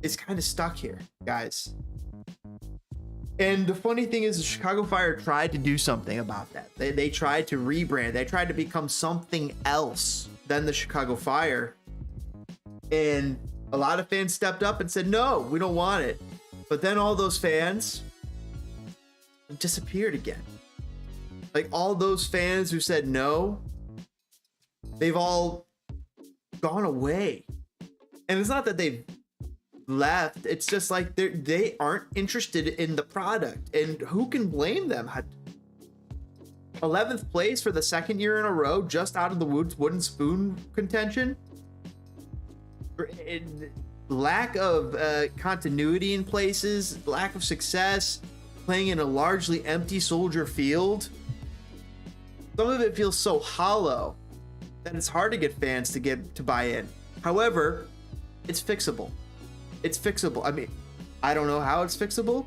is kind of stuck here, guys. And the funny thing is, the Chicago Fire tried to do something about that. They tried to rebrand. They tried to become something else than the Chicago Fire. And a lot of fans stepped up and said, no, we don't want it. But then all those fans disappeared again. Like, all those fans who said no, they've all gone away. And it's not that they've left, it's just like they aren't interested in the product, and who can blame them? 11th place for the second year in a row, just out of the wooden spoon contention. Lack of continuity in places, lack of success, playing in a largely empty Soldier Field. Some of it feels so hollow that it's hard to get fans to buy in. However, it's fixable. It's fixable. I mean, I don't know how it's fixable,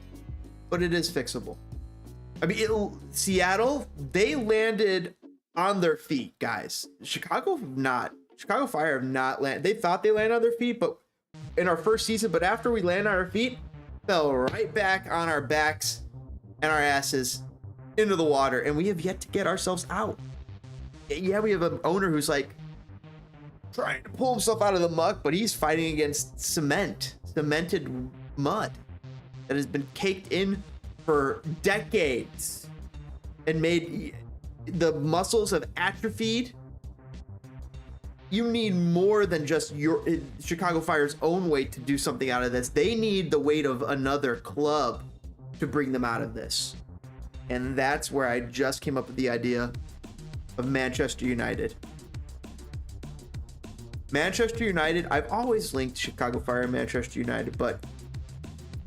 but it is fixable. I mean, Seattle, they landed on their feet, guys. Chicago Fire have not landed. They thought they landed on their feet, but in our first season, but after we landed on our feet, fell right back on our backs and our asses into the water, and we have yet to get ourselves out. Yeah, we have an owner who's like trying to pull himself out of the muck, but he's fighting against cemented mud that has been caked in for decades and made the muscles have atrophied. You need more than just your Chicago Fire's own weight to do something out of this. They need the weight of another club to bring them out of this. And that's where I just came up with the idea of Manchester United. Manchester United, I've always linked Chicago Fire and Manchester United, but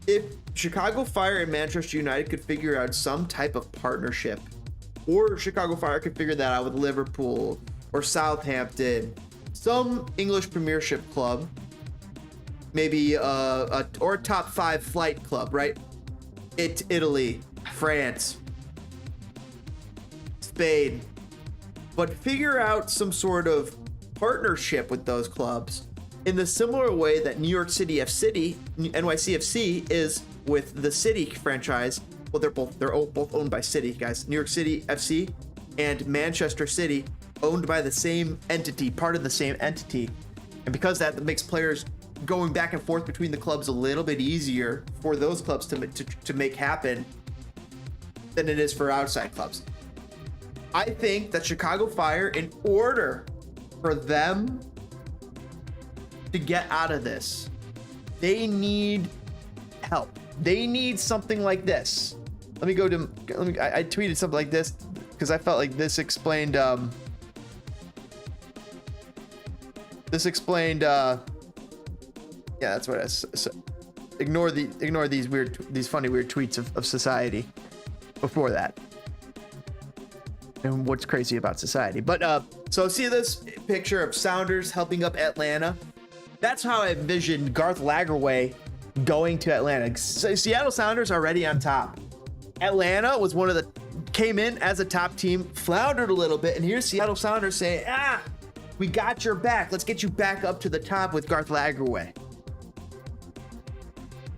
if Chicago Fire and Manchester United could figure out some type of partnership, or Chicago Fire could figure that out with Liverpool or Southampton, some English Premiership club, maybe or a top 5 flight club, right? Italy, France, Spain, but figure out some sort of partnership with those clubs in the similar way that New York City FC, NYCFC is with the City franchise. Well, they're both owned by City, guys. New York City FC and Manchester City, owned by the same entity, part of the same entity. And because that makes players going back and forth between the clubs a little bit easier for those clubs to make happen than it is for outside clubs. I think that Chicago Fire, in order for them to get out of this, they need help. They need something like this. I tweeted something like this because I felt like this explained yeah, that's what I said. So ignore these funny weird tweets of society before that and what's crazy about society. But so see this picture of Sounders helping up Atlanta. That's how I envisioned Garth Lagerwey going to Atlanta. So Seattle Sounders already on top. Atlanta was came in as a top team, floundered a little bit, and here's Seattle Sounders saying, we got your back. Let's get you back up to the top with Garth Lagerwey.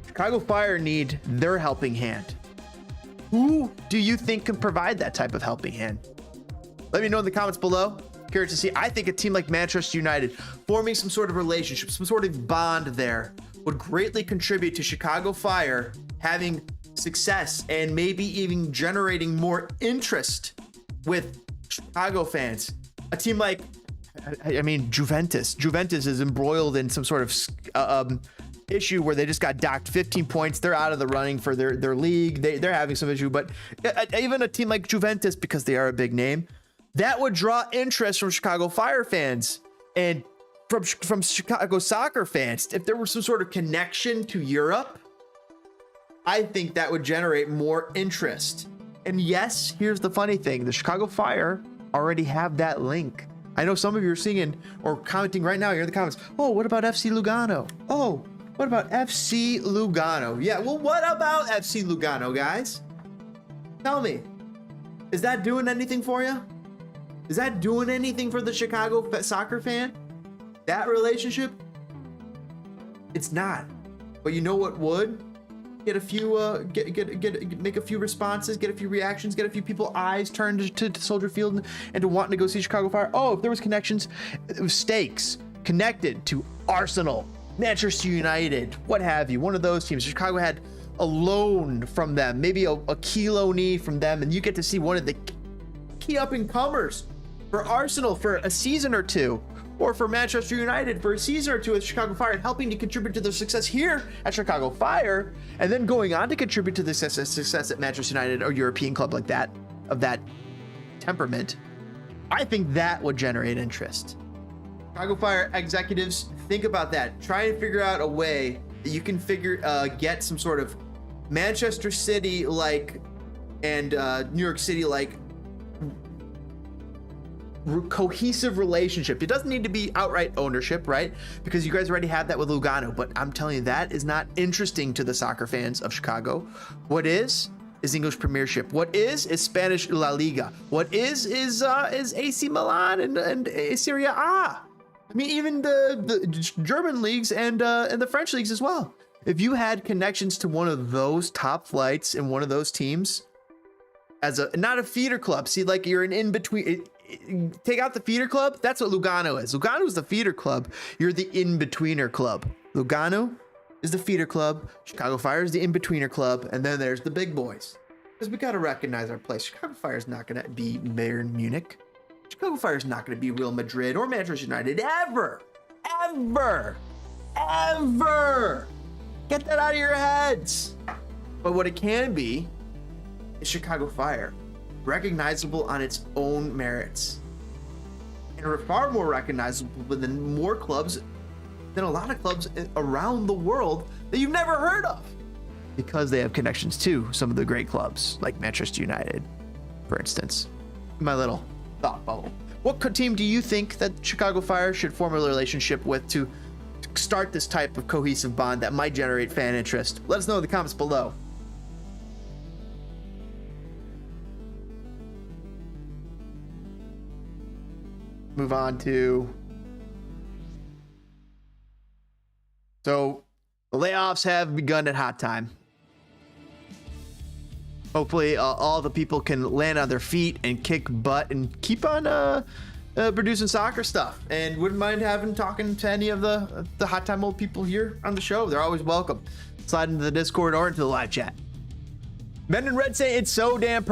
Chicago Fire need their helping hand. Who do you think can provide that type of helping hand? Let me know in the comments below. Curious to see. I think a team like Manchester United forming some sort of relationship, some sort of bond there would greatly contribute to Chicago Fire having success and maybe even generating more interest with Chicago fans. A team like, I mean, Juventus is embroiled in some sort of issue where they just got docked 15 points. They're out of the running for their league. They're having some issue, but even a team like Juventus, because they are a big name, that would draw interest from Chicago Fire fans and from Chicago soccer fans. If there were some sort of connection to Europe, I think that would generate more interest. And yes, here's the funny thing. The Chicago Fire already have that link. I know some of you are seeing or commenting right now. You're in the comments. Oh, what about FC Lugano? Oh, what about FC Lugano? Yeah, well, what about FC Lugano, guys? Tell me, is that doing anything for you? Is that doing anything for the Chicago soccer fan? That relationship? It's not. But you know what would? Get a few, make a few responses, get a few reactions, get a few people eyes turned to Soldier Field and to wanting to go see Chicago Fire. Oh, if there was connections, it was stakes connected to Arsenal, Manchester United, what have you, one of those teams. Chicago had a loan from them, maybe a key loanee from them, and you get to see one of the key up-and-comers for Arsenal for a season or two, or for Manchester United for a season or two at Chicago Fire, helping to contribute to their success here at Chicago Fire, and then going on to contribute to the success at Manchester United or European club like that, of that temperament. I think that would generate interest. Chicago Fire executives, think about that. Try and figure out a way that you can get some sort of Manchester City like and New York City like cohesive relationship. It doesn't need to be outright ownership, right? Because you guys already have that with Lugano, but I'm telling you, that is not interesting to the soccer fans of Chicago. What is English Premiership. What is Spanish La Liga. What is AC Milan and Serie A. I mean, even the German leagues and the French leagues as well. If you had connections to one of those top flights in one of those teams, as not a feeder club, see, like you're an in-between. Take out the feeder club. That's what Lugano is. Lugano is the feeder club. You're the in-betweener club. Lugano is the feeder club. Chicago Fire is the in-betweener club. And then there's the big boys. Because we got to recognize our place. Chicago Fire is not going to be Bayern Munich. Chicago Fire is not going to be Real Madrid or Manchester United ever. Ever. Ever. Get that out of your heads. But what it can be is Chicago Fire. Recognizable on its own merits, and are far more recognizable than more clubs than a lot of clubs around the world that you've never heard of, because they have connections to some of the great clubs like Manchester United, for instance. My little thought bubble. What team do you think that Chicago Fire should form a relationship with to start this type of cohesive bond that might generate fan interest? Let us know in the comments below. Move on to, so the layoffs have begun at hot time. Hopefully all the people can land on their feet and kick butt and keep on producing soccer stuff, and wouldn't mind talking to any of the hot time old people here on the show. They're always welcome. Slide into the Discord or into the live chat. Men in Red say it's so damn